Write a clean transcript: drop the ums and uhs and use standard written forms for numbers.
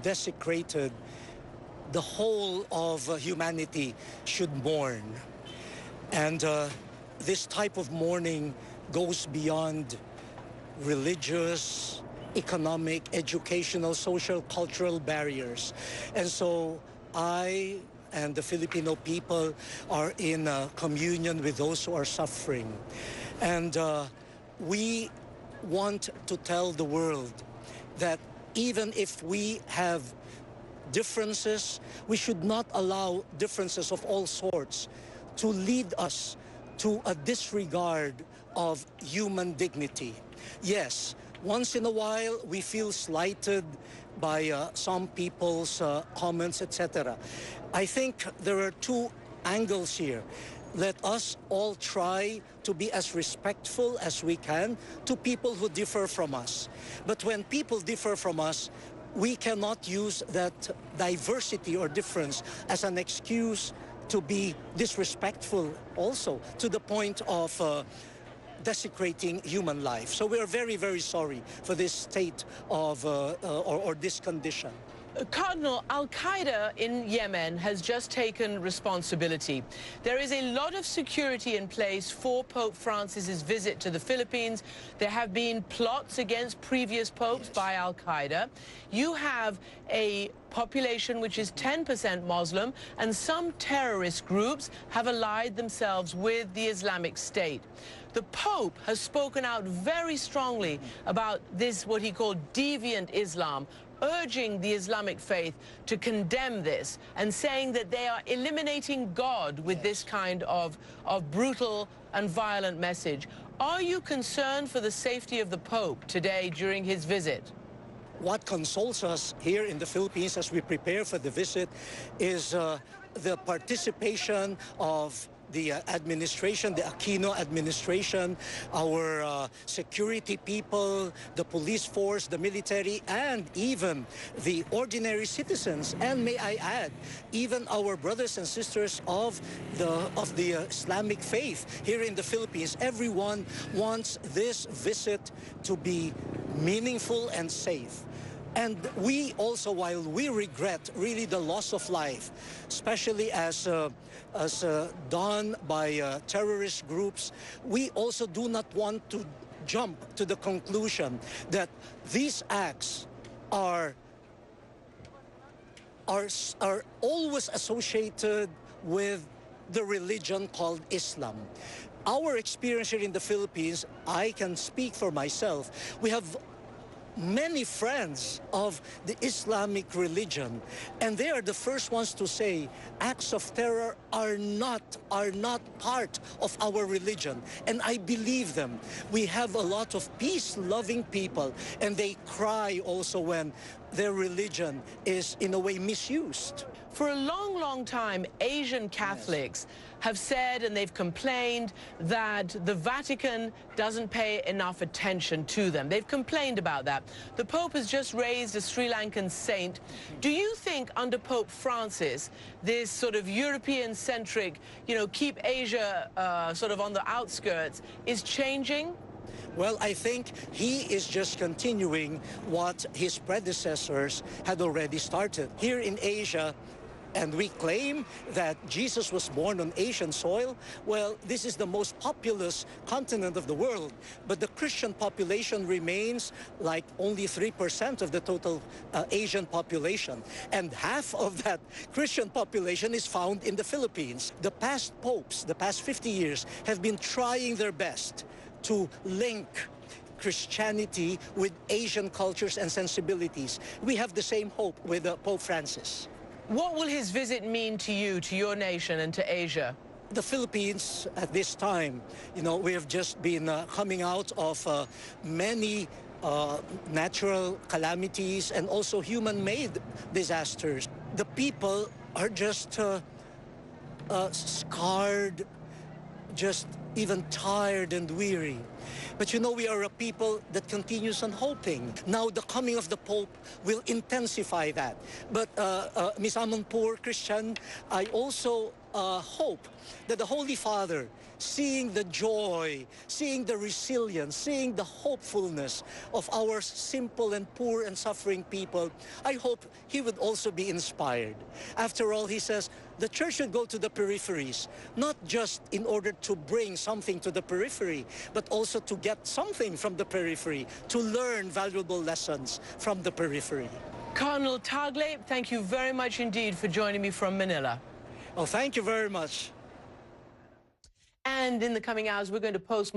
desecrated, the whole of humanity should mourn. And this type of mourning goes beyond religious, economic, educational, social, cultural barriers. And so I and the Filipino people are in communion with those who are suffering. And we want to tell the world that even if we have differences, we should not allow differences of all sorts to lead us to a disregard of human dignity. Yes, once in a while we feel slighted by some people's comments, etc. I think there are two angles here. Let us all try to be as respectful as we can to people who differ from us. But when people differ from us, we cannot use that diversity or difference as an excuse to be disrespectful also, to the point of desecrating human life. So we are very, very sorry for this state of, or this condition. Cardinal, Al-Qaeda in Yemen has just taken responsibility. There is a lot of security in place for Pope Francis's visit to the Philippines. There have been plots against previous popes by Al-Qaeda. You have a population which is 10% Muslim, and some terrorist groups have allied themselves with the Islamic State. The Pope has spoken out very strongly about this, what he called deviant Islam, urging the Islamic faith to condemn this and saying that they are eliminating God with this kind of brutal and violent message. Are you concerned for the safety of the Pope today during his visit? What consoles us here in the Philippines as we prepare for the visit is the participation of the administration, the Aquino administration, our security people, the police force, the military, and even the ordinary citizens. And may I add, even our brothers and sisters of the Islamic faith here in the Philippines. Everyone wants this visit to be meaningful and safe. And we also, while we regret really the loss of life, especially as done by terrorist groups, we also do not want to jump to the conclusion that these acts are always associated with the religion called Islam. Our experience here in the Philippines, I can speak for myself, we have many friends of the Islamic religion, and they are the first ones to say acts of terror are not part of our religion. And I believe them. We have a lot of peace-loving people, and they cry also when their religion is in a way misused. For a long, long time, Asian Catholics have said, and they've complained, that the Vatican doesn't pay enough attention to them. They've complained about that. The Pope has just raised a Sri Lankan saint. Do you think under Pope Francis, this sort of European-centric, keep Asia sort of on the outskirts, is changing? Well, I think he is just continuing what his predecessors had already started. Here in Asia, and we claim that Jesus was born on Asian soil. Well, this is the most populous continent of the world, but the Christian population remains like only 3% of the total Asian population. And half of that Christian population is found in the Philippines. The past popes, the past 50 years, have been trying their best to link Christianity with Asian cultures and sensibilities. We have the same hope with Pope Francis. What will his visit mean to you, to your nation, and to Asia? The Philippines at this time, we have just been coming out of many natural calamities and also human-made disasters. The people are just scarred, just even tired and weary. But you know, we are a people that continues on hoping. Now the coming of the Pope will intensify that. But Ms. Amonpour, Christian, I also hope that the Holy Father, seeing the joy, seeing the resilience, seeing the hopefulness of our simple and poor and suffering people, I hope he would also be inspired. After all, he says, the church should go to the peripheries, not just in order to bring something to the periphery, but also to get something from the periphery, to learn valuable lessons from the periphery. Cardinal Tagle, thank you very much indeed for joining me from Manila. Oh, thank you very much. And in the coming hours, we're going to post